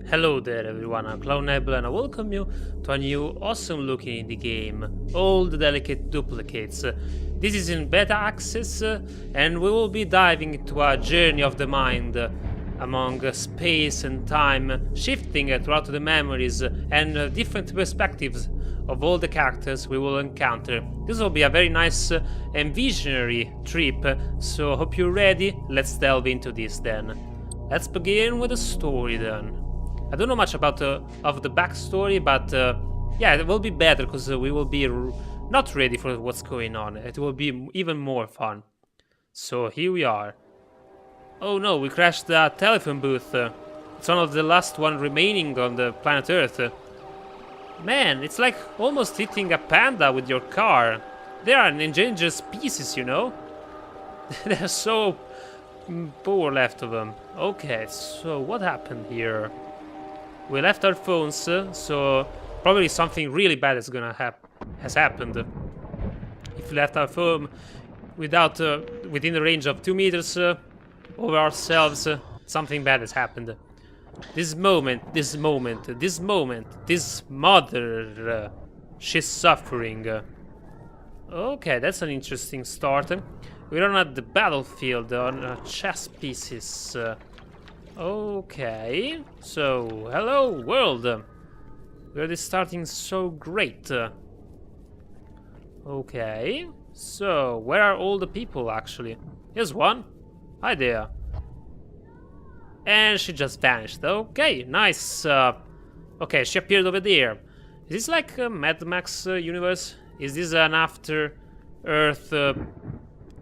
Hello there everyone, I'm Nebula and I welcome you to a new awesome looking indie game, All the Delicate Duplicates. This is in beta access and we will be diving into a journey of the mind among space and time, shifting throughout the memories and different perspectives of all the characters we will encounter. This will be a very nice and visionary trip, so hope you're ready. Let's delve into this then. Let's begin with the story then. I don't know much about of the backstory, but yeah, it will be better because we will be not ready for what's going on. It will be even more fun. So here we are. Oh no, we crashed the telephone booth. It's one of the last one remaining on the planet Earth. Man, it's like almost hitting a panda with your car. They are an endangered species, you know? They're so poor left of them. Okay, so what happened here? We left our phones, so probably something really bad has happened. If we left our phone within the range of 2 meters over ourselves, something bad has happened. This mother, she's suffering. Okay, that's an interesting start. We're on at the battlefield on chess pieces. Okay, so hello world. We're starting so great. Okay, so where are all the people actually? Here's one. Hi there. And she just vanished. Okay, nice. Okay, she appeared over there. Is this like a Mad Max universe? Is this an after Earth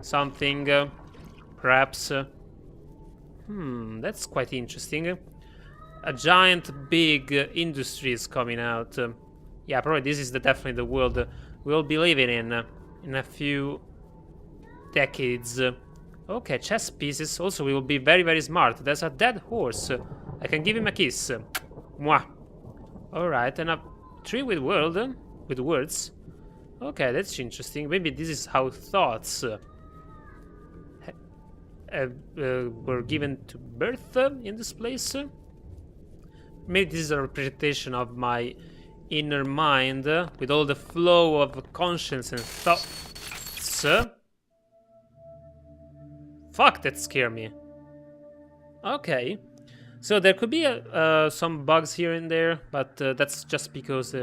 something? Perhaps. That's quite interesting. A giant big industry is coming out. Yeah, probably this is definitely the world we'll be living in a few decades. Okay, chess pieces. Also, we will be very, very smart. There's a dead horse. I can give him a kiss. Mwah. Alright, and a tree with words. Okay, that's interesting. Maybe this is how thoughts were given to birth in this place. Maybe this is a representation of my inner mind with all the flow of conscience and thoughts. Fuck, that scared me. Okay, so there could be some bugs here and there, but that's just because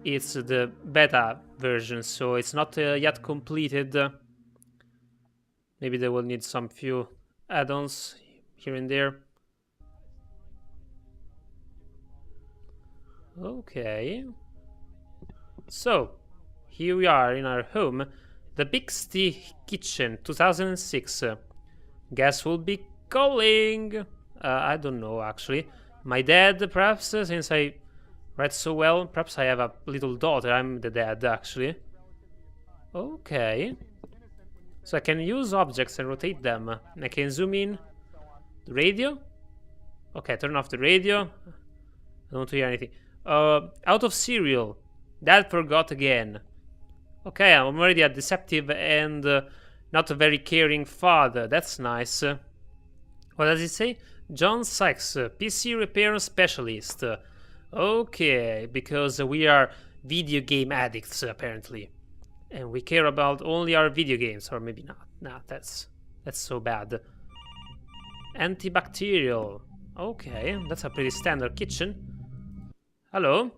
it's the beta version, so it's not yet completed. Maybe they will need some few add-ons here and there. Okay. So, here we are in our home. The Big Steve Kitchen, 2006. Guess who'll be calling? I don't know, actually. My dad, perhaps, since I read so well. Perhaps I have a little daughter. I'm the dad, actually. Okay. So I can use objects and rotate them. I can zoom in. The radio? Okay, turn off the radio. I don't want to hear anything. Out of cereal. Dad forgot again. Okay, I'm already a deceptive and not a very caring father. That's nice. What does it say? John Sykes, PC repair specialist. Okay, because we are video game addicts, apparently. And we care about only our video games, or maybe not. Nah, that's so bad. Antibacterial. Okay, that's a pretty standard kitchen. Hello?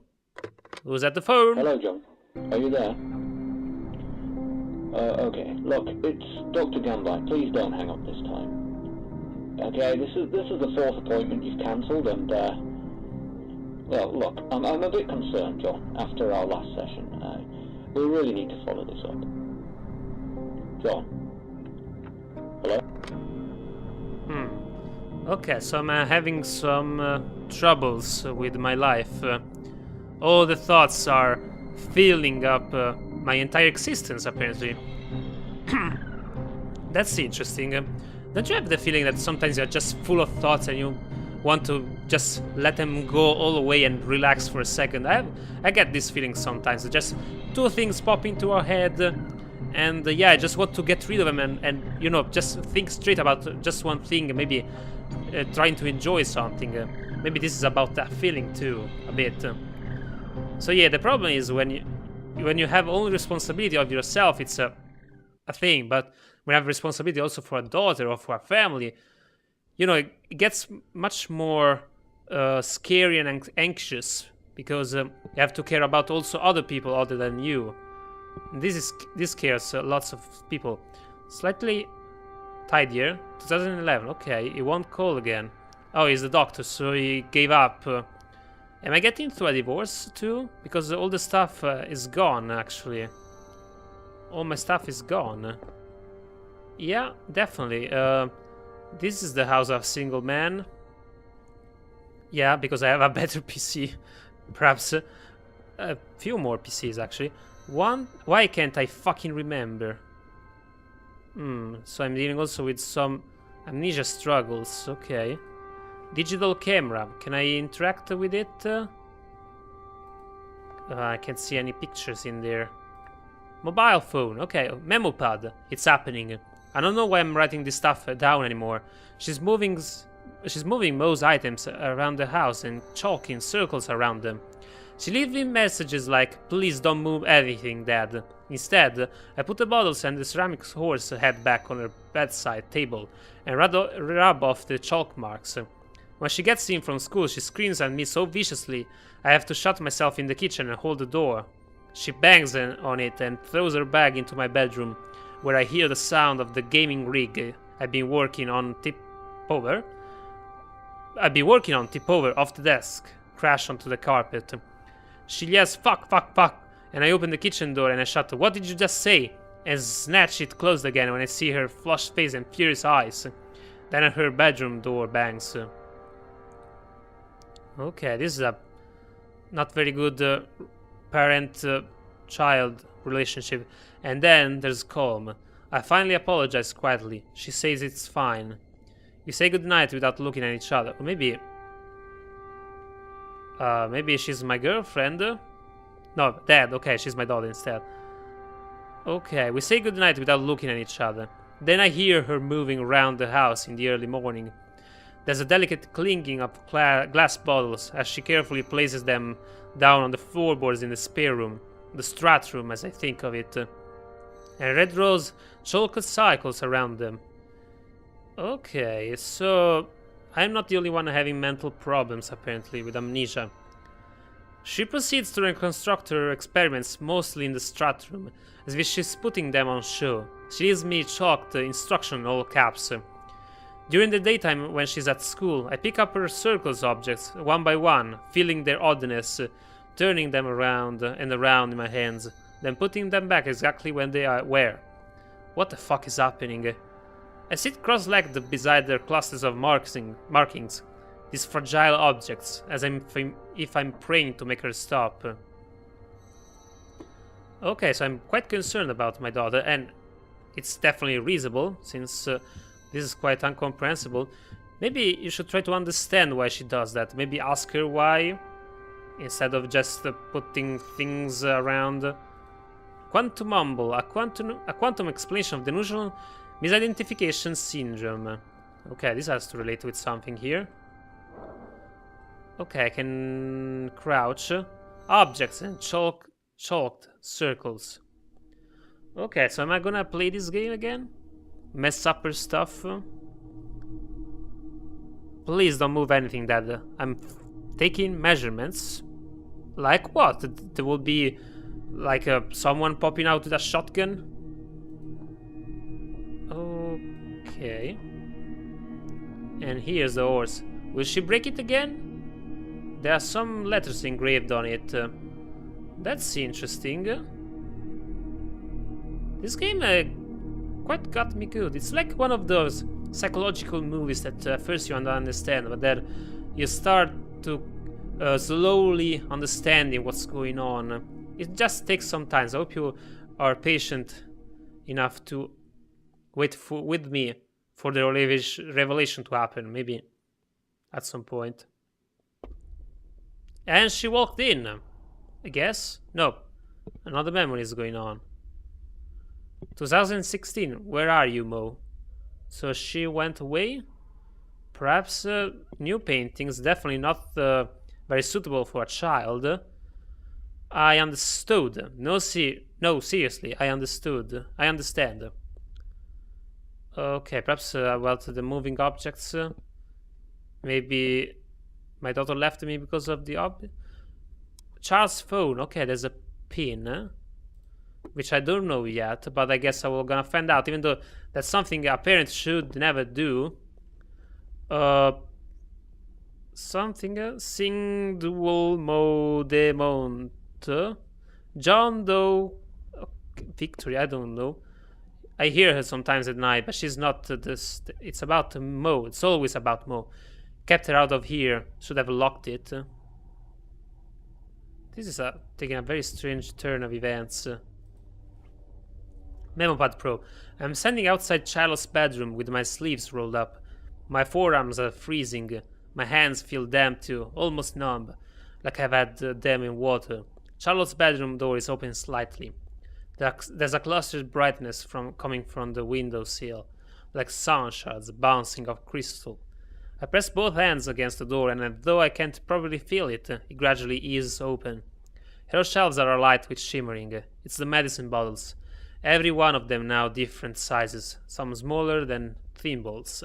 Who's at the phone? Hello, John. Are you there? Okay. Look, it's Dr. Gambite. Please don't hang up this time. Okay, this is the fourth appointment you've cancelled, and well, look, I'm a bit concerned, John. After our last session, we really need to follow this up. John. Hello? Okay, so I'm having some troubles with my life. All the thoughts are filling up my entire existence, apparently. That's interesting. Don't you have the feeling that sometimes you're just full of thoughts and you want to just let them go all the way and relax for a second? I get this feeling sometimes. Just two things pop into our head And yeah, I just want to get rid of them and you know, just think straight about just one thing, maybe trying to enjoy something. Maybe this is about that feeling too, a bit. So yeah, the problem is when you have only responsibility of yourself, it's a thing. But when you have responsibility also for a daughter or for a family, you know, it gets much more scary and anxious because you have to care about also other people other than you. And this scares lots of people. Slightly tidier, 2011. Okay, he won't call again. Oh, he's the doctor, so he gave up. Am I getting through a divorce too? Because all the stuff is gone, actually. All my stuff is gone. Yeah, definitely. This is the house of a single man. Yeah, because I have a better PC. Perhaps a few more PCs, actually. One? Why can't I fucking remember? So I'm dealing also with some amnesia struggles. Okay. Digital camera. Can I interact with it? I can't see any pictures in there. Mobile phone. Okay. Memo pad. It's happening. I don't know why I'm writing this stuff down anymore. She's moving most items around the house and chalking circles around them. She leaves me messages like, please don't move everything, Dad. Instead, I put the bottles and the ceramic horse head back on her bedside table and rub off the chalk marks. When she gets in from school, she screams at me so viciously, I have to shut myself in the kitchen and hold the door. She bangs on it and throws her bag into my bedroom, where I hear the sound of the gaming rig I've been working on tip over off the desk, crash onto the carpet. She yells, fuck, fuck, fuck, and I open the kitchen door and I shout, what did you just say? And snatch it closed again when I see her flushed face and furious eyes. Then her bedroom door bangs. Okay, this is a not very good parent-child relationship. And then there's calm. I finally apologize quietly. She says it's fine. We say goodnight without looking at each other. Or maybe she's my girlfriend. No, Dad. Okay, she's my daughter instead. Okay, we say goodnight without looking at each other. Then I hear her moving around the house in the early morning. There's a delicate clinking of glass bottles as she carefully places them down on the floorboards in the spare room. The strat room, as I think of it. And red rose chalk cycles around them. Okay, so I'm not the only one having mental problems, apparently, with amnesia. She proceeds to reconstruct her experiments mostly in the strat room, as if she's putting them on show. She leaves me chalked instruction in all caps. During the daytime when she's at school, I pick up her circles objects, one by one, feeling their oddness, turning them around and around in my hands, then putting them back exactly when they were. What the fuck is happening? I sit cross-legged beside their clusters of markings, these fragile objects, as if I'm praying to make her stop. Okay, so I'm quite concerned about my daughter, and it's definitely reasonable, since this is quite incomprehensible. Maybe you should try to understand why she does that. Maybe ask her why, instead of just putting things around. Quantum mumble, a quantum explanation of delusional misidentification syndrome. Okay, this has to relate with something here. Okay, I can crouch. Objects and chalked circles. Okay, so am I gonna play this game again? Mess up her stuff? Please don't move anything, Dad. I'm taking measurements. Like what? There will be like someone popping out with a shotgun? Okay. And here's the horse. Will she break it again? There are some letters engraved on it. That's interesting. This game quite got me good. It's like one of those psychological movies that first you don't understand, but then you start to slowly understanding what's going on. It just takes some time. So I hope you are patient enough to wait with me for the revelation to happen, maybe at some point. And she walked in, I guess. No, another memory is going on. 2016. Where are you, Mo? So she went away? Perhaps new paintings, definitely not very suitable for a child. I understood. No, seriously, I understood. I understand. Okay, perhaps about the moving objects. Maybe my daughter left me because of the Charles' phone. Okay, there's a pin, which I don't know yet, but I guess I will gonna find out, even though that's something a parent should never do. Something sing dual mode mount John Doe Victory, I don't know. I hear her sometimes at night, but she's not this. It's about Mo. It's always about Mo. Kept her out of here. Should have locked it. This is taking a very strange turn of events. Memopad Pro. I'm standing outside Charlotte's bedroom with my sleeves rolled up. My forearms are freezing. My hands feel damp too, almost numb, like I've had them in water. Charlotte's bedroom door is open slightly. There's a clustered brightness coming from the windowsill, like sun shards bouncing off crystal. I press both hands against the door, and though I can't probably feel it, it gradually eases open. Her shelves are alight with shimmering. It's the medicine bottles. Every one of them now different sizes, some smaller than thimbles.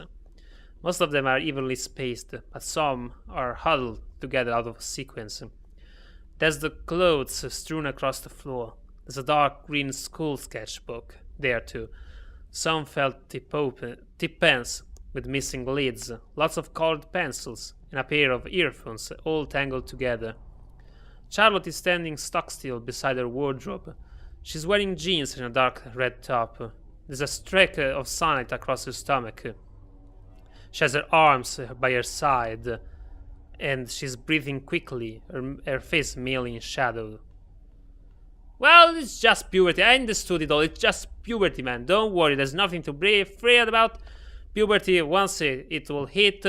Most of them are evenly spaced, but some are huddled together out of sequence. There's the clothes strewn across the floor. There's a dark green school sketchbook there too. Some felt tip pens with missing lids, lots of colored pencils, and a pair of earphones all tangled together. Charlotte is standing stock still beside her wardrobe. She's wearing jeans and a dark red top. There's a streak of sunlight across her stomach. She has her arms by her side, and she's breathing quickly, her face merely in shadow. Well, it's just puberty. I understood it all. It's just puberty, man. Don't worry. There's nothing to be afraid about. Puberty, once it will hit,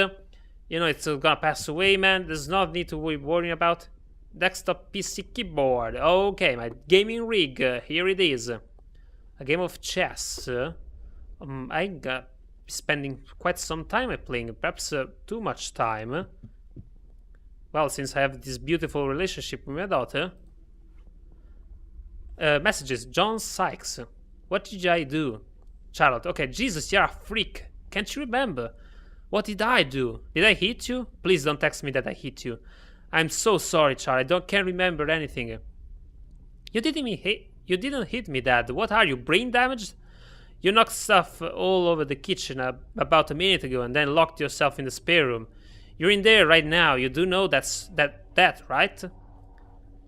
it's gonna pass away, man. There's no need to be worrying about. Desktop PC keyboard. Okay, my gaming rig. Here it is. A game of chess. I got spending quite some time playing. Perhaps too much time. Well, since I have this beautiful relationship with my daughter. Messages. John Sykes. What did I do? Charlotte. Okay, Jesus, you're a freak. Can't you remember? What did I do? Did I hit you? Please don't text me that I hit you. I'm so sorry, Charlotte. Can't remember anything. You didn't hit me, Dad. What are you, brain damaged? You knocked stuff all over the kitchen about a minute ago and then locked yourself in the spare room. You're in there right now. You do know that, right?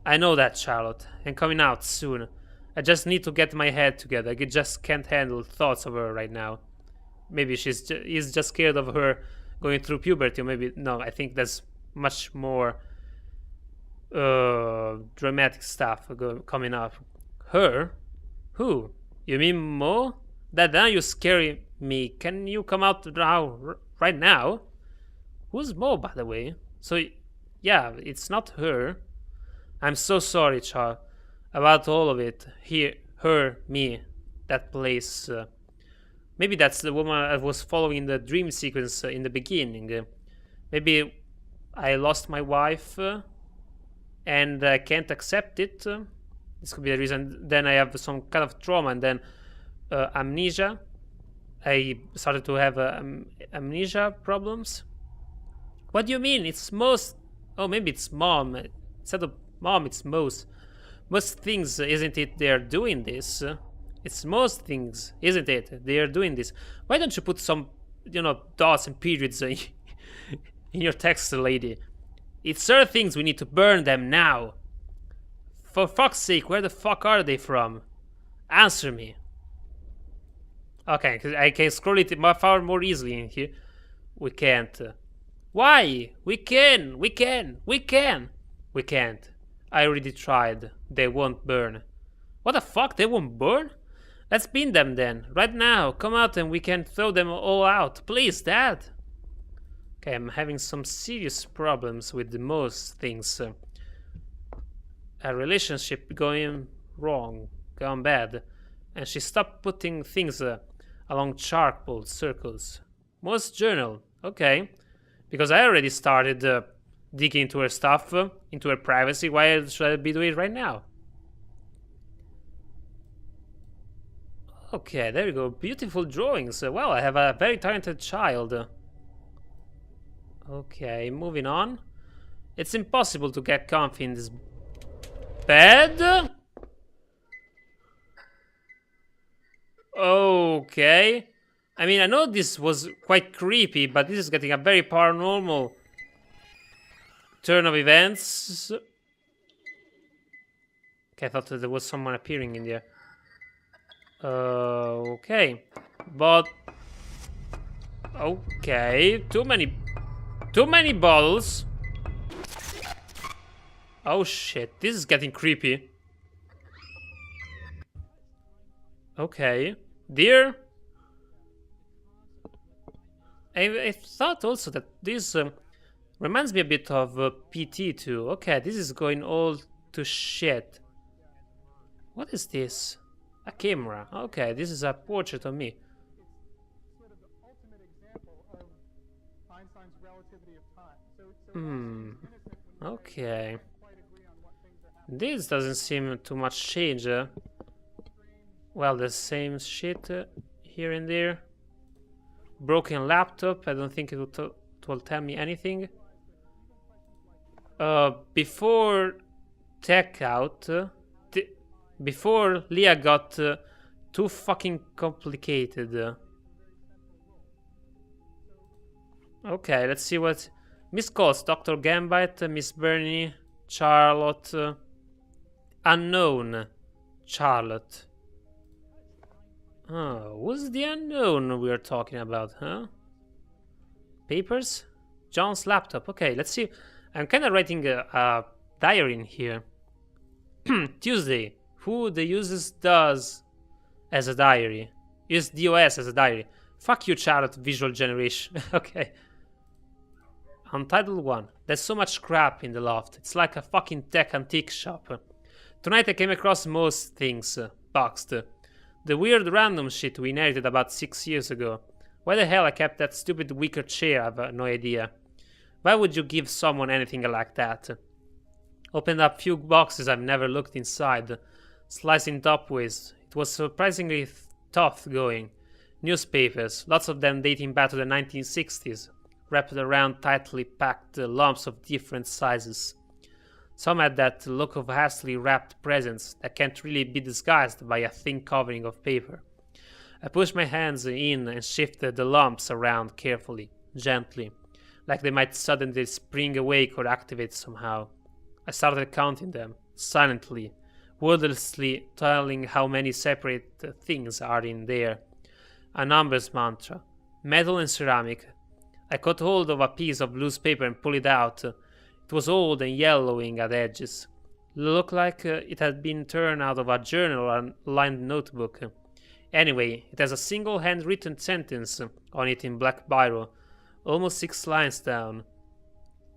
I know that, Charlotte, and coming out soon. I just need to get my head together. I just can't handle thoughts of her right now. Maybe he's just scared of her going through puberty, or maybe no. I think there's much more dramatic stuff coming up. Her? Who? You mean Mo? That now you scare me. Can you come out now, right now? Who's Mo, by the way? So, yeah, it's not her. I'm so sorry, Char, about all of it. Her, me, that place. Maybe that's the woman I was following the dream sequence in the beginning. Maybe I lost my wife and I can't accept it. This could be the reason. Then I have some kind of trauma and then amnesia. I started to have amnesia problems. What do you mean? It's most... Oh, maybe it's mom. Instead of mom, it's most. Most things, isn't it, they're doing this? It's most things, isn't it? They are doing this. Why don't you put some, dots and periods in your text, lady? It's certain things, we need to burn them now. For fuck's sake, where the fuck are they from? Answer me. Okay, because I can scroll it far more easily in here. We can't. Why? We can. We can't. I already tried. They won't burn. What the fuck? They won't burn? Let's pin them then. Right now. Come out and we can throw them all out. Please, Dad. Okay, I'm having some serious problems with the most things. A relationship going wrong. Gone bad. And she stopped putting things along charcoal circles. Most journal. Okay. Because I already started digging into her stuff, into her privacy. Why should I be doing it right now? Okay, there we go. Beautiful drawings. Well, I have a very talented child. Okay, moving on. It's impossible to get comfy in this bed. Okay. I mean, I know this was quite creepy, but this is getting a very paranormal turn of events. Okay, I thought that there was someone appearing in there. Okay. But... okay. Too many bottles. Oh shit, this is getting creepy. Okay. Dear? I thought also that this reminds me a bit of PT too. Okay, this is going all to shit. What is this? A camera. Okay, this is a portrait of me. Okay. This doesn't seem too much change. Well, the same shit here and there. Broken laptop. I don't think it will tell me anything. Before tech out, before Leah got too fucking complicated. Okay, let's see what... Miss Calls, Dr. Gambit, Miss Bernie, Charlotte, unknown Charlotte. Oh, who's the unknown we're talking about, huh? Papers? John's laptop. Okay, let's see. I'm kind of writing a diary in here. Tuesday. Who the uses does as a diary. Use DOS as a diary. Fuck you, Charlotte, visual generation. Okay. Untitled 1. There's so much crap in the loft. It's like a fucking tech antique shop. Tonight I came across most things boxed. The weird random shit we inherited about 6 years ago. Why the hell I kept that stupid wicker chair, I've no idea. Why would you give someone anything like that? Opened up few boxes I've never looked inside. Slicing top ways. It was surprisingly tough going. Newspapers, lots of them dating back to the 1960s. Wrapped around tightly packed lumps of different sizes. Some had that look of hastily wrapped presents that can't really be disguised by a thin covering of paper. I pushed my hands in and shifted the lumps around carefully, gently, like they might suddenly spring awake or activate somehow. I started counting them, silently, wordlessly telling how many separate things are in there. A numbers mantra. Metal and ceramic. I caught hold of a piece of loose paper and pulled it out. It was old and yellowing at edges. Looked like it had been torn out of a journal or a lined notebook. Anyway, it has a single handwritten sentence on it in black biro, almost 6 lines down.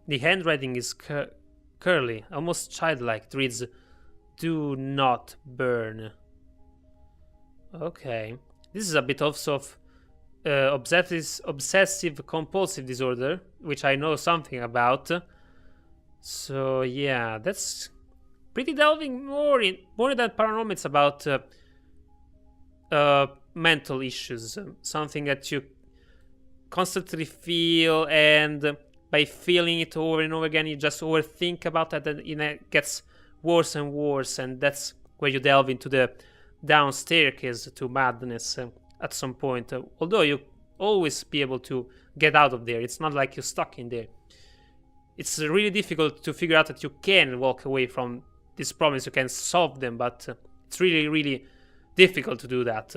The handwriting is curly, almost childlike. It reads, "Do not burn." Okay. This is a bit also of obsessive compulsive disorder, which I know something about. So yeah, that's pretty delving more than paranormal. It's about mental issues, something that you constantly feel, and by feeling it over and over again, you just overthink about it, and it gets worse and worse, and that's where you delve into the down staircase to madness at some point. Although you always be able to get out of there, it's not like you're stuck in there. It's really difficult to figure out that you can walk away from these problems, you can solve them, but it's really, really difficult to do that,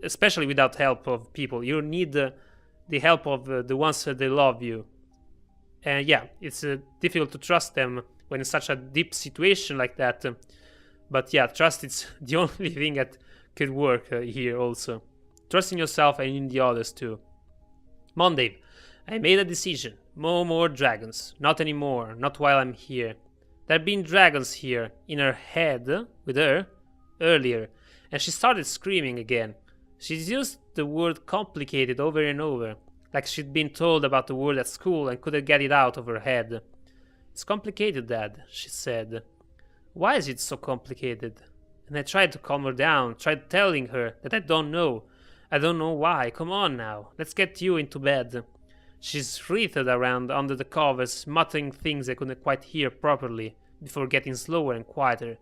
especially without help of people. You need the help of the ones that they love you. And yeah, it's difficult to trust them when in such a deep situation like that. But yeah, trust is the only thing that could work here also. Trust in yourself and in the others too. Monday, I made a decision. No more dragons. Not anymore. Not while I'm here. There have been dragons here, in her head, with her, earlier. and she started screaming again. She's used the word complicated over and over, like she'd been told about the word at school and couldn't get it out of her head. It's complicated, Dad, she said. Why is it so complicated? And I tried to calm her down, tried telling her that I don't know. I don't know why. Come on now, let's get you into bed. She's writhed around under the covers, muttering things I couldn't quite hear properly, before getting slower and quieter,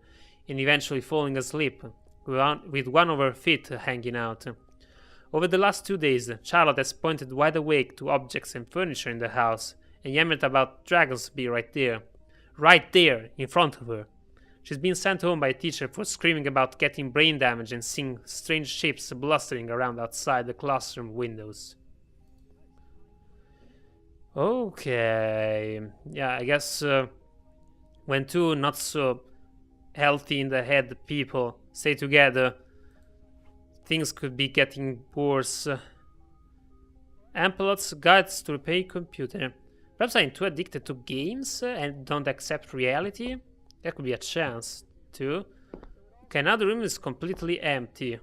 and eventually falling asleep, with one of her feet hanging out. Over the last 2 days, Charlotte has pointed wide awake to objects and furniture in the house, and yammered about dragons be right there, in front of her. She's been sent home by a teacher for screaming about getting brain damage and seeing strange shapes blustering around outside the classroom windows. Okay, yeah, I guess when two not so healthy in the head people stay together, things could be getting worse. Ampelot's Guides to Repair Computer. Perhaps I'm too addicted to games and don't accept reality? That could be a chance, too. Okay, now the room is completely empty.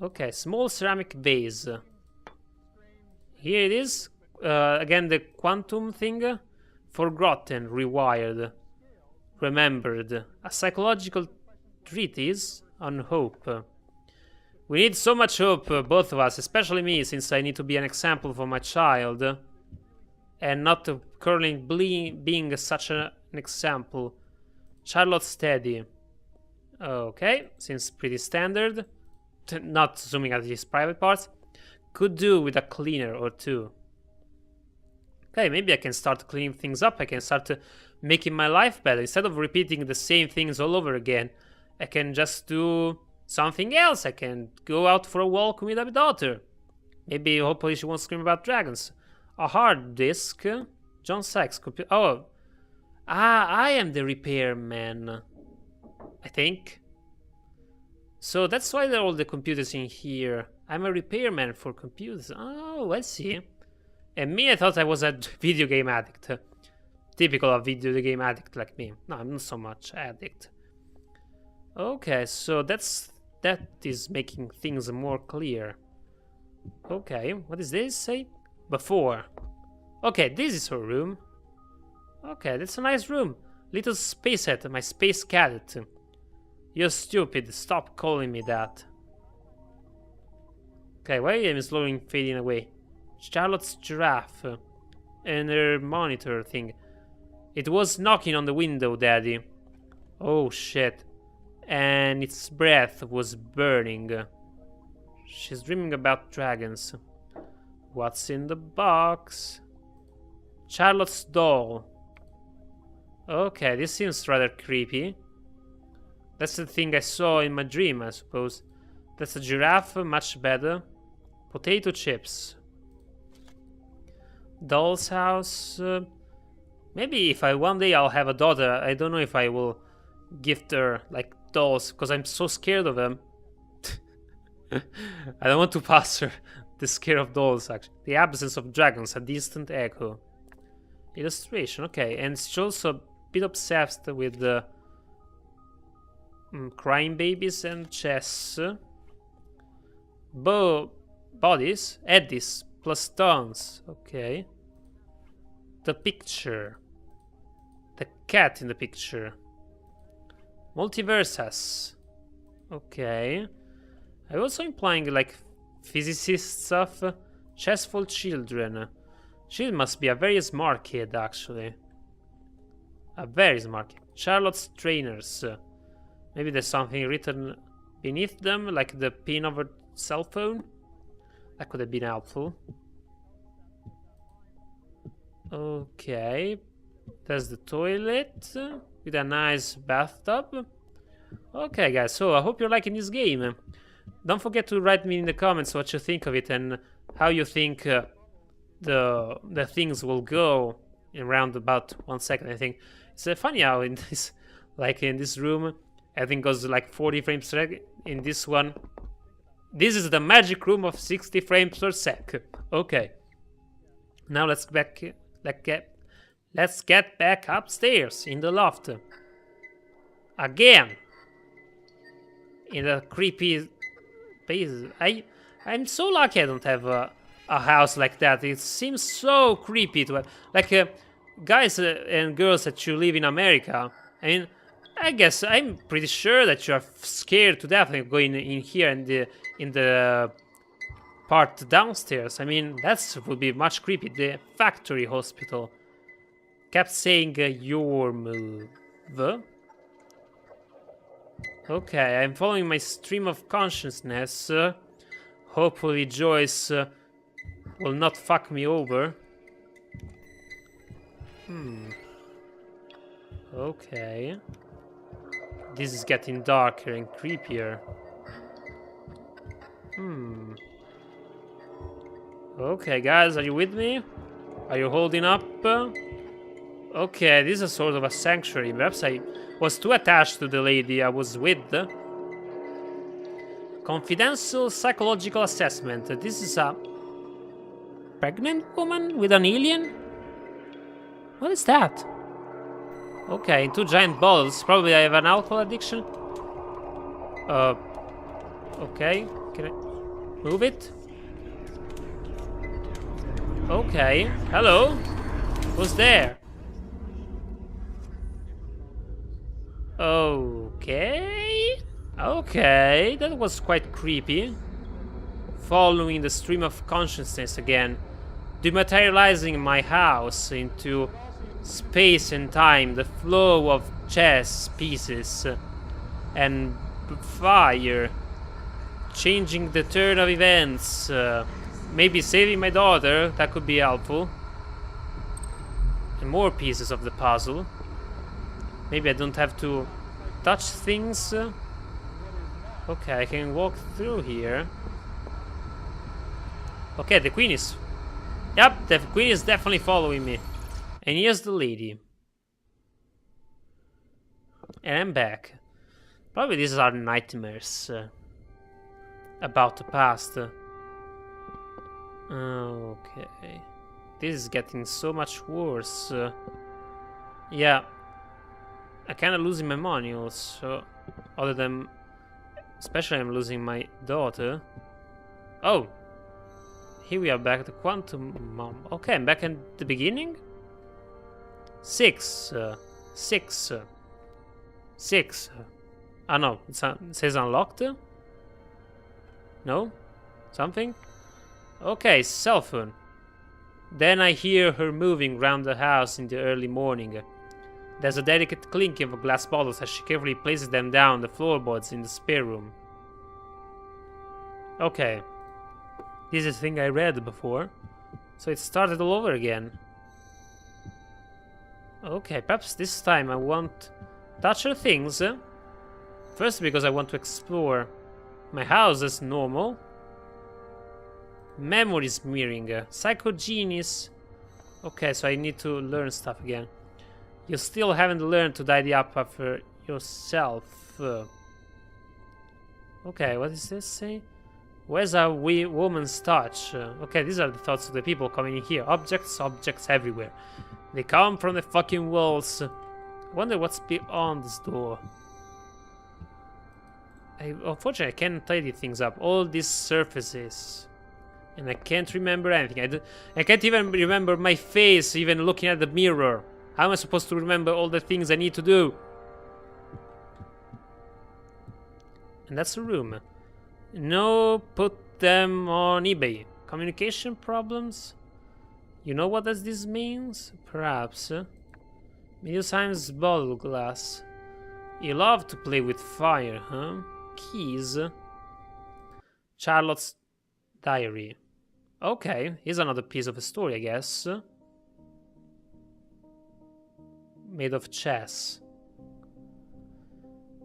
Okay, small ceramic vase. Here it is. Again, the quantum thing. Forgotten, rewired, remembered. A psychological treatise on hope. We need so much hope, both of us, especially me, since I need to be an example for my child. And not currently being such an example. Charlotte Steady. Okay, seems pretty standard. Not zooming at his private parts. Could do with a cleaner or two. Okay, maybe I can start cleaning things up. I can start making my life better. Instead of repeating the same things all over again, I can just do something else. I can go out for a walk with my daughter. Maybe, hopefully, she won't scream about dragons. A hard disk. John Sachs computer. Oh. I am the repairman. I think. So that's why there are all the computers in here. I'm a repairman for computers. Oh, I see. And me, I thought I was a video game addict. Typical of video game addict like me. No, I'm not so much addict. Okay, so that is making things more clear. Okay, what does this say? Before. Okay, this is her room. Okay, that's a nice room. Little spacehead, my space cadet. You're stupid, stop calling me that. Okay, why am I slowly fading away? Charlotte's giraffe. And her monitor thing. It was knocking on the window, Daddy. Oh shit. And its breath was burning. She's dreaming about dragons. What's in the box? Charlotte's doll. Okay, this seems rather creepy. That's the thing I saw in my dream, I suppose. That's a giraffe, much better. Potato chips. Doll's house. Maybe if one day I'll have a daughter, I don't know if I will gift her like dolls, because I'm so scared of them. I don't want to pass her the scare of dolls, actually. The absence of dragons, a distant echo. Illustration, okay, and she's also a bit obsessed with the crying babies and chess. Bodies, eddies, plus stones, okay. The picture. The cat in the picture. Multiversas. Okay. I'm also implying like physicist stuff. Chessful children. She must be a very smart kid, actually. A very smart kid. Charlotte's trainers. Maybe there's something written beneath them, like the pin of her cell phone. That could have been helpful. Okay. There's the toilet with a nice bathtub. Okay, guys, so I hope you're liking this game. Don't forget to write me in the comments what you think of it and how you think the things will go in around about 1 second, I think. It's funny how in this, like in this room, everything goes like 40 frames per second. In this one, this is the magic room of 60 frames per sec. Okay. Now let's get back upstairs in the loft. Again. in a creepy place. I'm so lucky I don't have a house like that. It seems so creepy to have, like, guys and girls that you live in America. I mean, I guess I'm pretty sure that you are scared to death of going in here in the part downstairs. I mean, that would be much creepy. The factory hospital kept saying your move. Okay, I'm following my stream of consciousness. Hopefully Joyce will not fuck me over. Okay. This is getting darker and creepier. Okay, guys, are you with me? Are you holding up? Okay, this is sort of a sanctuary. Perhaps I was too attached to the lady I was with. Confidential psychological assessment. This is a pregnant woman with an alien? What is that? Okay, 2 giant bottles. Probably I have an alcohol addiction. Okay. Can I move it? Okay. Hello? Who's there? Okay. Okay, that was quite creepy. Following the stream of consciousness again. Dematerializing my house into space and time. The flow of chess pieces. And fire. Changing the turn of events. Maybe saving my daughter. That could be helpful. And more pieces of the puzzle. Maybe I don't have to touch things. Okay, I can walk through here. Okay, the queen is... Yep, the queen is definitely following me. And here's the lady. And I'm back. Probably these are nightmares about the past. Okay. This is getting so much worse. Yeah. I'm kind of losing my money also. Other than... Especially I'm losing my daughter. Oh! Here we are back at the quantum mom. Okay, I'm back at the beginning? 6. 6. 6. Ah no, it says unlocked? No? Something? Okay, cell phone. Then I hear her moving around the house in the early morning. There's a delicate clinking of glass bottles as she carefully places them down the floorboards in the spare room. Okay. This is a thing I read before. So it started all over again. Okay, perhaps this time I won't touch her things. First because I want to explore. My house is normal. Memories mirroring. Psychogenius. Okay, so I need to learn stuff again. You still haven't learned to tidy up after yourself. Okay, what does this say? Where's a wee woman's touch? Okay, these are the thoughts of the people coming in here. Objects everywhere. They come from the fucking walls. I wonder what's beyond this door. Unfortunately, I can't tidy things up. All these surfaces. And I can't remember anything. I can't even remember my face, even looking at the mirror. How am I supposed to remember all the things I need to do? And that's a room. No, put them on eBay. Communication problems? You know what this means? Perhaps. Medium-sized bottle glass. You love to play with fire, huh? Keys. Charlotte's diary. Okay, here's another piece of a story, I guess. Made of chess.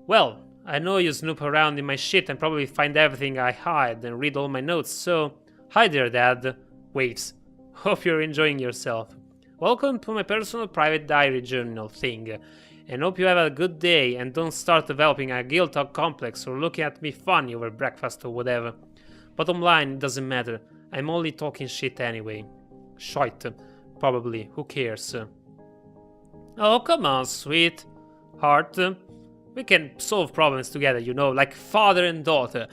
Well, I know you snoop around in my shit and probably find everything I hide and read all my notes, so... Hi there, Dad. Waves. Hope you're enjoying yourself. Welcome to my personal private diary journal thing. And hope you have a good day and don't start developing a guilt complex or looking at me funny over breakfast or whatever. Bottom line, it doesn't matter. I'm only talking shit anyway. Shite. Probably. Who cares? Oh, come on, sweet. Heart. We can solve problems together, you know, like father and daughter.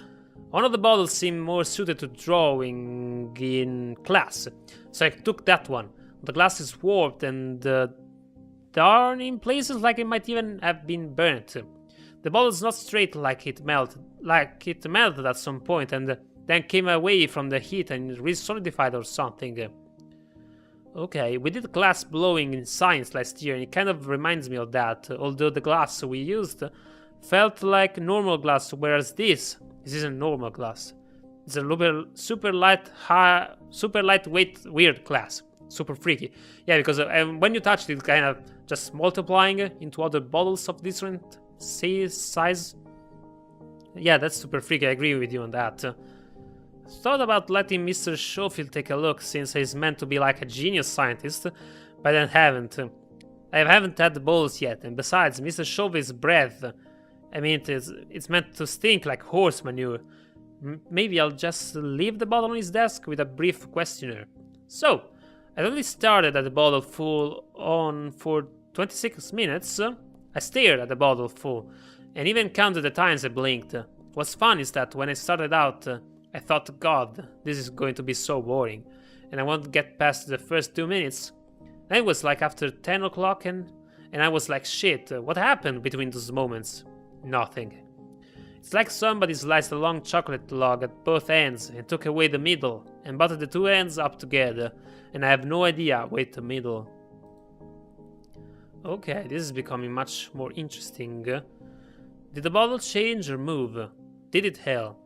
One of the bottles seemed more suited to drawing in class, so I took that one. The glass is warped and darn in places like it might even have been burnt. The bottle is not straight like it melted at some point and then came away from the heat and re-solidified or something. Okay, we did glass blowing in science last year and it kind of reminds me of that, although the glass we used felt like normal glass, whereas this isn't normal glass. It's a super lightweight weird glass. Super freaky. Yeah, because when you touch it, kind of just multiplying into other bottles of different size. Yeah, that's super freaky. I agree with you on that. Thought about letting Mr. Schofield take a look since he's meant to be like a genius scientist, but I haven't. I haven't had the balls yet, and besides, Mr. Schofield's breath, I mean, it's meant to stink like horse manure. Maybe I'll just leave the bottle on his desk with a brief questionnaire. So, I only started at the bottle full on for 26 minutes. I stared at the bottle full, and even counted the times I blinked. What's fun is that when I started out, I thought, God, this is going to be so boring, and I won't get past the first 2 minutes. And it was like after 10 o'clock, and I was like, shit, what happened between those moments? Nothing. It's like somebody sliced a long chocolate log at both ends and took away the middle and buttered the two ends up together, and I have no idea wait the middle. Okay, this is becoming much more interesting. Did the bottle change or move? Did it hell?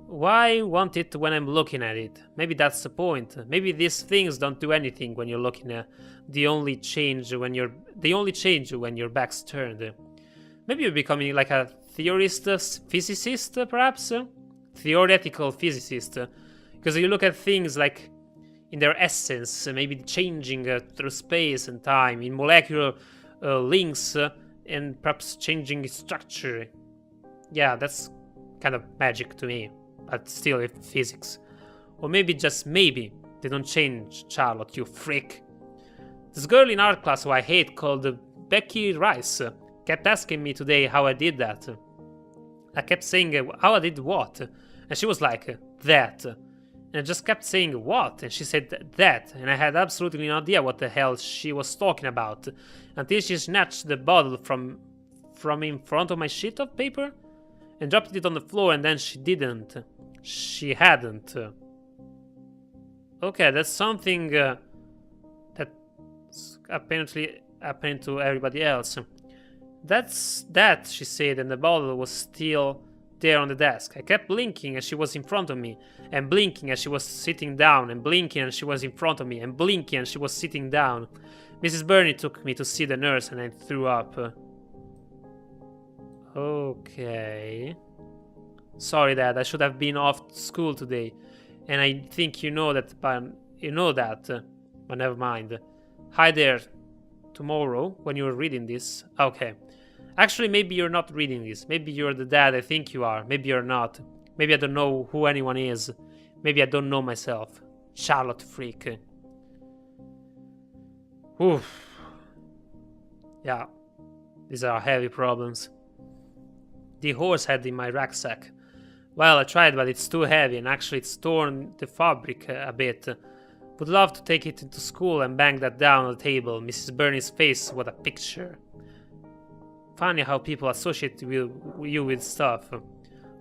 Why want it when I'm looking at it? Maybe that's the point. Maybe these things don't do anything when you're looking at they only change when your back's turned. Maybe you're becoming like a physicist, perhaps? Theoretical physicist. Because you look at things like in their essence, maybe changing through space and time, in molecular links, and perhaps changing its structure. Yeah, that's kind of magic to me, but still it's physics. Or maybe, just maybe, they don't change, Charlotte, you freak. This girl in art class who I hate, called Becky Rice, kept asking me today how I did that. I kept saying, how I did what? And she was like, that. And I just kept saying, what? And she said, that. And I had absolutely no idea what the hell she was talking about, until she snatched the bottle from in front of my sheet of paper and dropped it on the floor, and then she didn't. She hadn't. Okay, that's something that's apparently happened to everybody else. That's that, she said, and the bottle was still there on the desk. I kept blinking as she was in front of me, and blinking as she was sitting down, and blinking as she was in front of me, and blinking as she was sitting down. Mrs. Burney took me to see the nurse, and I threw up. Okay. Sorry, Dad, I should have been off school today, and I think you know that, but never mind. Hi there. Tomorrow, when you're reading this. Okay. Actually, maybe you're not reading this. Maybe you're the dad I think you are. Maybe you're not. Maybe I don't know who anyone is. Maybe I don't know myself. Charlotte freak. Oof. Yeah. These are heavy problems. The horse head in my rucksack. Well, I tried, but it's too heavy, and actually it's torn the fabric a bit. Would love to take it into school and bang that down on the table. Mrs. Burney's face, what a picture. Funny how people associate you with stuff.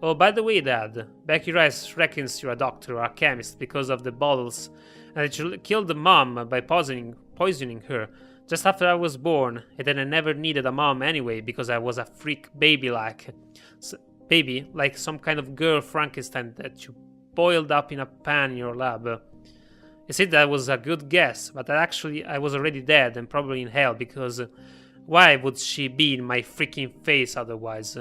Oh, by the way, Dad, Becky Rice reckons you're a doctor or a chemist because of the bottles, and that you killed the mom by poisoning her just after I was born, and then I never needed a mom anyway because I was a freak baby like some kind of girl Frankenstein that you boiled up in a pan in your lab. I said that was a good guess, but actually I was already dead and probably in hell because why would she be in my freaking face otherwise?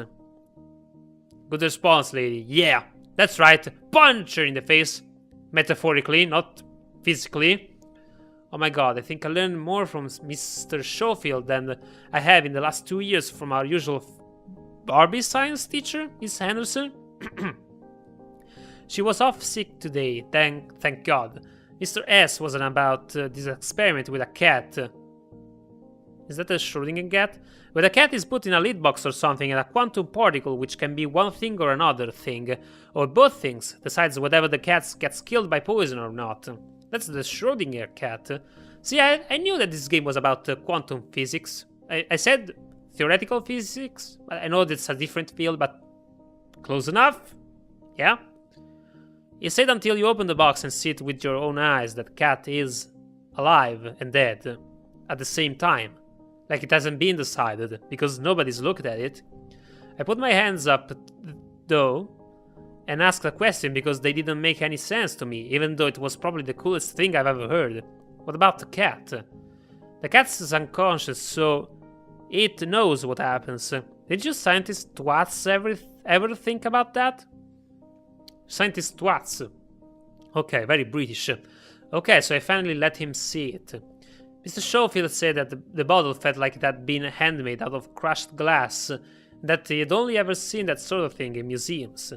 Good response, lady. Yeah, that's right. Punch her in the face. Metaphorically, not physically. Oh my god, I think I learned more from Mr. Schofield than I have in the last 2 years from our usual Barbie science teacher, Miss Henderson. She was off sick today, thank god. Mr. S wasn't about this experiment with a cat. Is that a Schrödinger cat? When a cat is put in a lid box or something, and a quantum particle, which can be one thing or another thing, or both things, decides whether the cat gets killed by poison or not. That's the Schrödinger cat. See, I knew that this game was about quantum physics. I said theoretical physics. I know that's a different field, but close enough? Yeah? You said until you open the box and see it with your own eyes that cat is alive and dead at the same time. Like it hasn't been decided, because nobody's looked at it. I put my hands up, though, and asked a question because they didn't make any sense to me, even though it was probably the coolest thing I've ever heard. What about the cat? The cat is unconscious, so it knows what happens. Did you scientists twats ever think about that? Scientist twats. Okay, very British. Okay, so I finally let him see it. Mr. Schofield said that the bottle felt like it had been handmade out of crushed glass, that he had only ever seen that sort of thing in museums,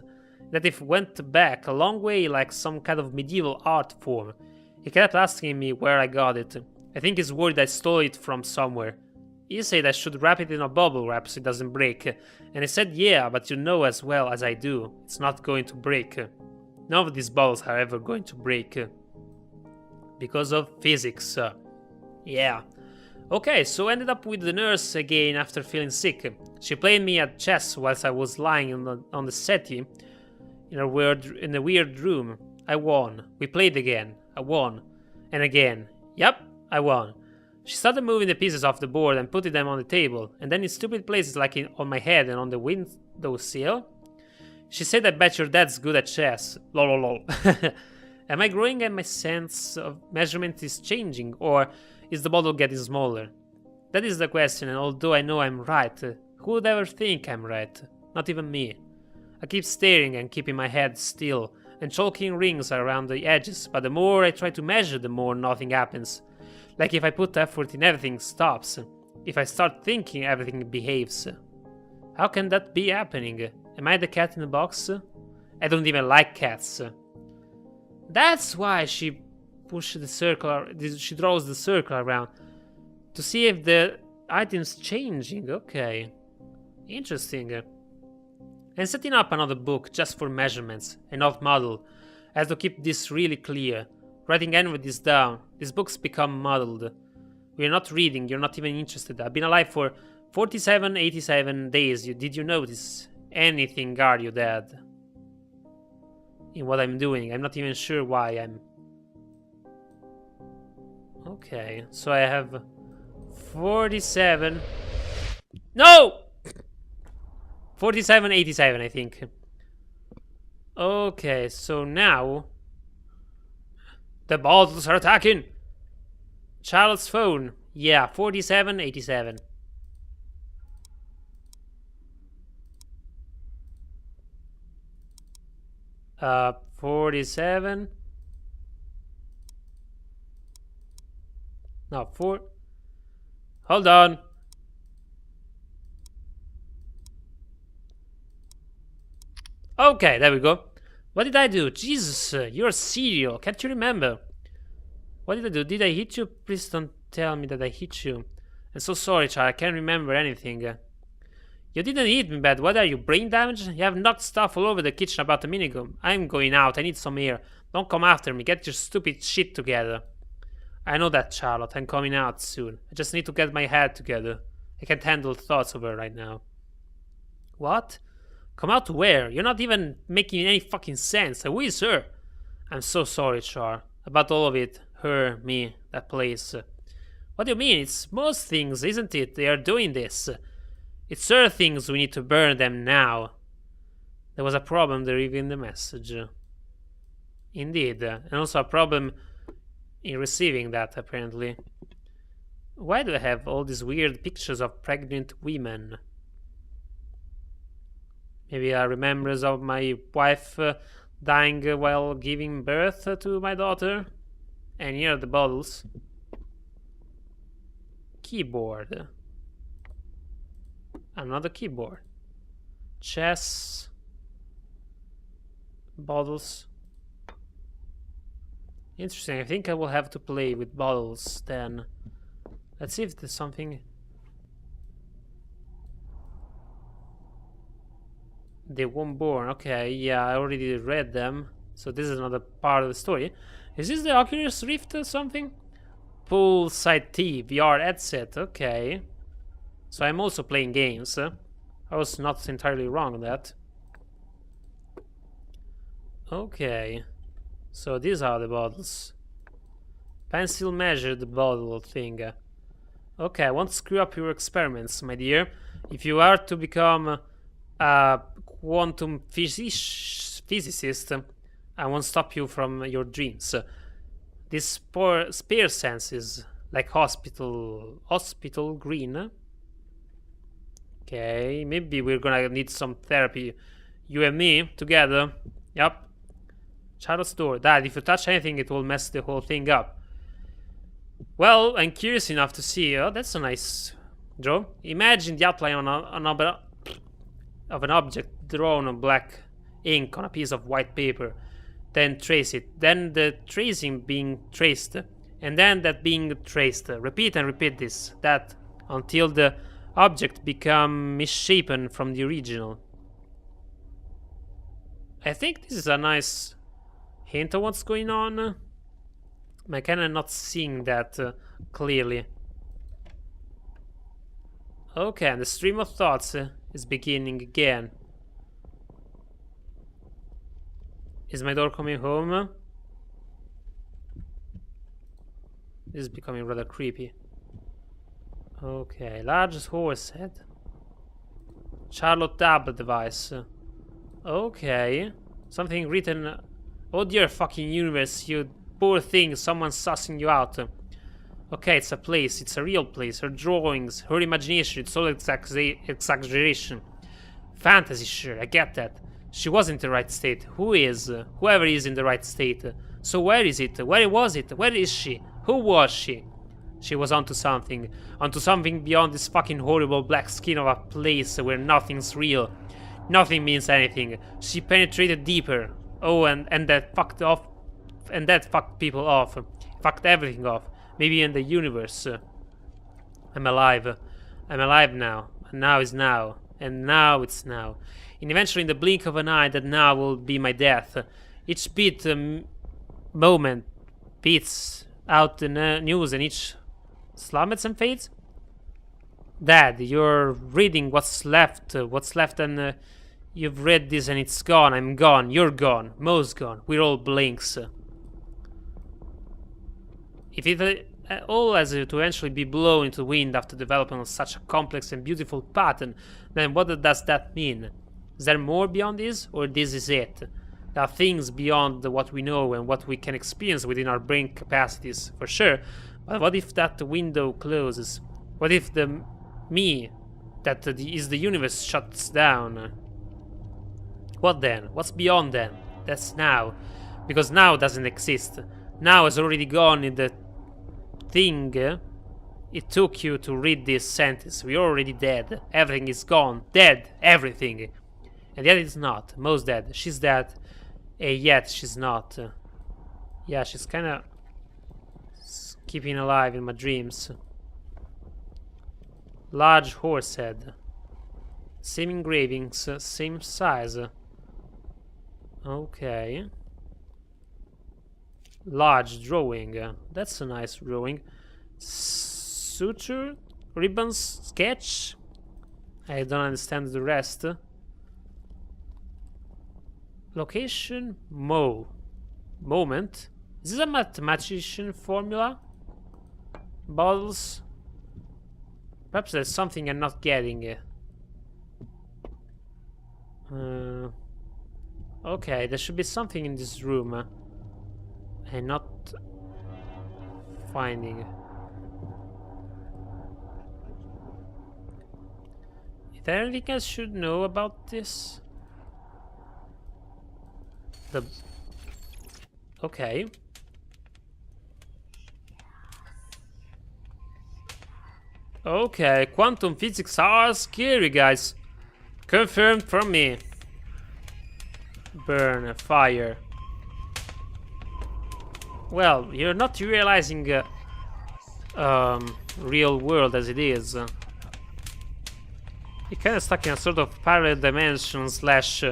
that it went back a long way like some kind of medieval art form. He kept asking me where I got it. I think he's worried I stole it from somewhere. He said I should wrap it in a bubble wrap so it doesn't break, and I said yeah, but you know as well as I do, it's not going to break. None of these bottles are ever going to break. Because of physics. Yeah. Okay, so ended up with the nurse again after feeling sick. She played me at chess whilst I was lying on the settee in a weird room. I won. We played again. I won. And again. Yep, I won. She started moving the pieces off the board and putting them on the table, and then in stupid places like on my head and on the windowsill. She said, I bet your dad's good at chess. Lol. Am I growing and my sense of measurement is changing, or is the bottle getting smaller? That is the question, and although I know I'm right, who would ever think I'm right? Not even me. I keep staring and keeping my head still, and chalking rings around the edges, but the more I try to measure, the more nothing happens. Like if I put effort in, everything stops. If I start thinking, everything behaves. How can that be happening? Am I the cat in the box? I don't even like cats. That's why she pushes the circle, she draws the circle around to see if the item's changing. Okay, interesting. And setting up another book just for measurements and not model. I have to keep this really clear. Writing any of this down, these books become muddled. We're not reading, you're not even interested. I've been alive for 87 days. Did you notice anything, are you, Dad? In what I'm doing, I'm not even sure why I'm... Okay, so I have 47... No! 47, I think. Okay, so now... The bottles are attacking! Charlotte's phone. Yeah, 47. 47. No, 4. Hold on. Okay, there we go. What did I do? Jesus, you're a serial. Can't you remember? What did I do? Did I hit you? Please don't tell me that I hit you. I'm so sorry, child. I can't remember anything. You didn't hit me bad. What are you, brain damaged? You have knocked stuff all over the kitchen about a minute ago. I'm going out. I need some air. Don't come after me. Get your stupid shit together. I know that, Charlotte. I'm coming out soon. I just need to get my head together. I can't handle thoughts of her right now. What? Come out to where? You're not even making any fucking sense. Who is her? I'm so sorry, Char. About all of it. Her, me, that place. What do you mean? It's most things, isn't it? They are doing this. It's her things. We need to burn them now. There was a problem delivering the message. Indeed. And also a problem in receiving that, apparently. Why do I have all these weird pictures of pregnant women? Maybe a remembrance of my wife dying while giving birth to my daughter. And here are the bottles. Keyboard. Another keyboard. Chess. Bottles. Interesting. I think I will have to play with bottles then. Let's see if there's something. They weren't born. Okay, yeah, I already read them. So this is another part of the story. Is this the Oculus Rift or something? Poolside T, VR headset. Okay. So I'm also playing games. I was not entirely wrong on that. Okay. So these are the bottles. Pencil measured bottle thing. Okay, I won't screw up your experiments, my dear. If you are to become a quantum physicist, I won't stop you from your dreams. This spare senses, like hospital green. Okay, maybe we're gonna need some therapy. You and me, together. Yup. Charlotte's door. Dad, if you touch anything, it will mess the whole thing up. Well, I'm curious enough to see. Oh, that's a nice draw. Imagine the outline of an object drawn on black ink on a piece of white paper. Then trace it. Then the tracing being traced. And then that being traced. Repeat and repeat this. That until the object become misshapen from the original. I think this is a nice hint of what's going on. I'm kinda not seeing that clearly. Okay, and the stream of thoughts is beginning again. Is my door coming home? This is becoming rather creepy. Okay, large horse head. Charlotte tab device. Okay. Something written. Oh dear fucking universe, you poor thing, someone's sussing you out. Okay, it's a place, it's a real place. Her drawings, her imagination, it's all exaggeration. Fantasy, sure, I get that. She was in the right state. Who is? Whoever is in the right state. So where is it? Where was it? Where is she? Who was she? She was onto something beyond this fucking horrible black skin of a place where nothing's real. Nothing means anything. She penetrated deeper. Oh, and that fucked off. And that fucked people off. Fucked everything off. Maybe in the universe. I'm alive. I'm alive now. And now is now. And now it's now. And eventually in the blink of an eye, that now will be my death. Each beat moment beats out the news, and each slummets and fades. Dad, you're reading what's left, and you've read this and it's gone. I'm gone. You're gone. Mo's gone. We're all blinks. If it all has to eventually be blown into wind after development of such a complex and beautiful pattern, then what does that mean? Is there more beyond this, or this is it? There are things beyond what we know and what we can experience within our brain capacities, for sure. But what if that window closes? What if the me that is the universe shuts down? What then? What's beyond then? That's now. Because now doesn't exist. Now has already gone in the thing it took you to read this sentence. We're already dead. Everything is gone. Dead. Everything. And yet it's not. Mo's dead. She's dead. Yet she's not. Yeah, she's kinda keeping alive in my dreams. Large horse head. Same engravings, same size. Okay. Large drawing. That's a nice drawing. Suture? Ribbons? Sketch? I don't understand the rest. Location? Mo. Moment? Is this a mathematician formula? Bottles? Perhaps there's something I'm not getting. Okay, there should be something in this room. I'm not finding. Is there anything I should know about this? Okay. Okay, quantum physics are scary, guys. Confirmed from me. Burn, fire. Well, you're not realizing real world as it is. You're kind of stuck in a sort of parallel dimension slash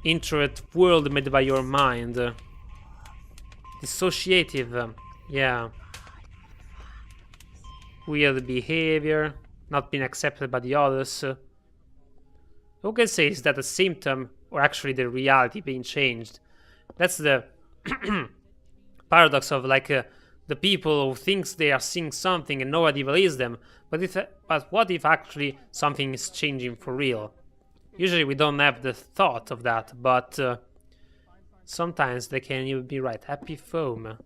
introvert world made by your mind. Dissociative, yeah. Weird behavior, not being accepted by the others. Who can say is that a symptom or actually the reality being changed? That's the paradox of like the people who thinks they are seeing something and nobody believes them. But what if actually something is changing for real? Usually we don't have the thought of that, but sometimes they can even be right. Happy foam.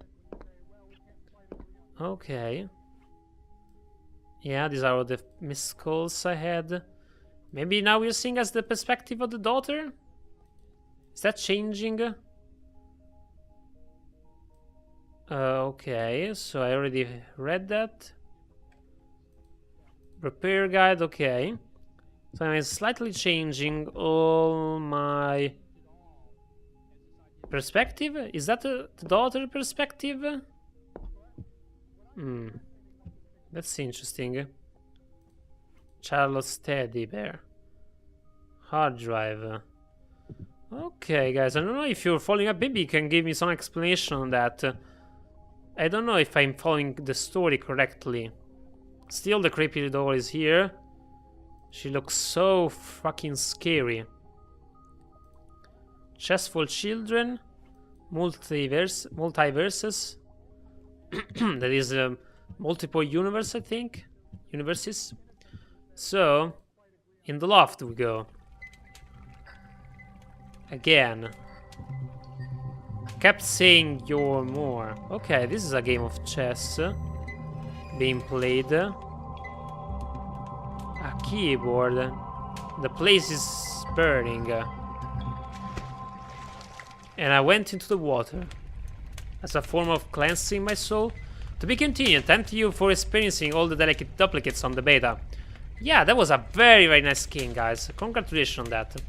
Okay. Yeah, these are all the missed calls I had. Maybe now we're seeing as the perspective of the daughter? Is that changing? Okay, so I already read that. Repair guide, okay. So I'm slightly changing all my perspective. Is that the daughter perspective? That's interesting. Charlotte's teddy bear. Hard drive. Okay, guys, I don't know if you're following up. Maybe you can give me some explanation on that. I don't know if I'm following the story correctly. Still, the creepy doll is here. She looks so fucking scary. Chest for children. Multiverses. That is multiple universe, I think. Universes. So, in the loft we go. Again. Kept saying you're more. Okay, this is a game of chess being played. A keyboard. The place is burning. And I went into the water as a form of cleansing my soul. To be continued. Thank you for experiencing all the delicate duplicates on the beta. Yeah, that was a very, very nice game, guys. Congratulations on that.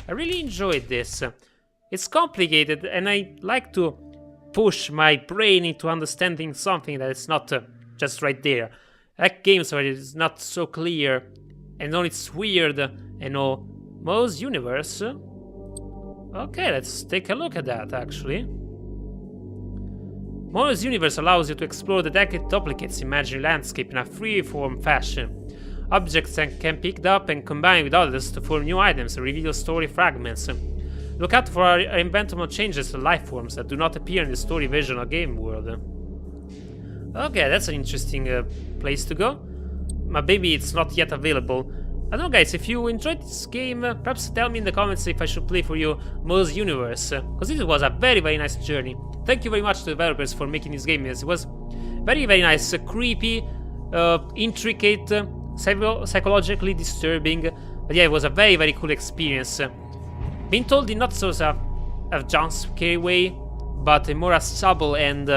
I really enjoyed this. It's complicated, and I like to push my brain into understanding something that is not just right there. I like games where it's not so clear, and all it's weird, and all. Mo's universe? Okay, let's take a look at that, actually. Mo's universe allows you to explore the delicate duplicates imaginary landscape in a free-form fashion. Objects can be picked up and combined with others to form new items and reveal story fragments. Look out for inventable changes to life forms that do not appear in the story version or game world. Okay, that's an interesting place to go. But maybe it's not yet available. I don't know, guys, if you enjoyed this game, perhaps tell me in the comments if I should play for you Mo's Universe, because this was a very, very nice journey. Thank you very much to the developers for making this game. It was very, very nice, creepy, intricate, psychologically disturbing, but yeah, it was a very, very cool experience. Being told in not so a jump scare way, but a more subtle and,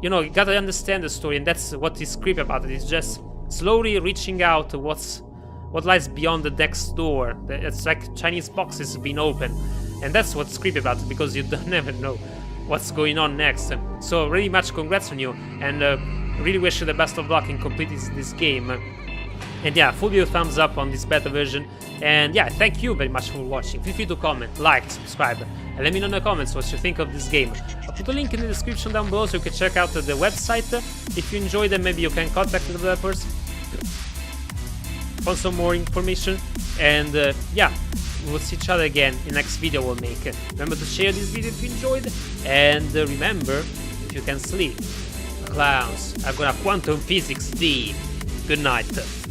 you know, you gotta understand the story, and that's what is creepy about it. It's just slowly reaching out to what lies beyond the next door. It's like Chinese boxes being open, and that's what's creepy about it, because you never know what's going on next. So really much congrats on you, and really wish you the best of luck in completing this game. And yeah, full you thumbs up on this beta version. And yeah, thank you very much for watching. Feel free to comment, like, subscribe, and let me know in the comments what you think of this game. I'll put a link in the description down below so you can check out the website. If you enjoyed it, maybe you can contact the developers for some more information. And yeah, we'll see each other again in the next video we'll make. Remember to share this video if you enjoyed, and remember, if you can sleep, clowns are gonna quantum physics D. Good night.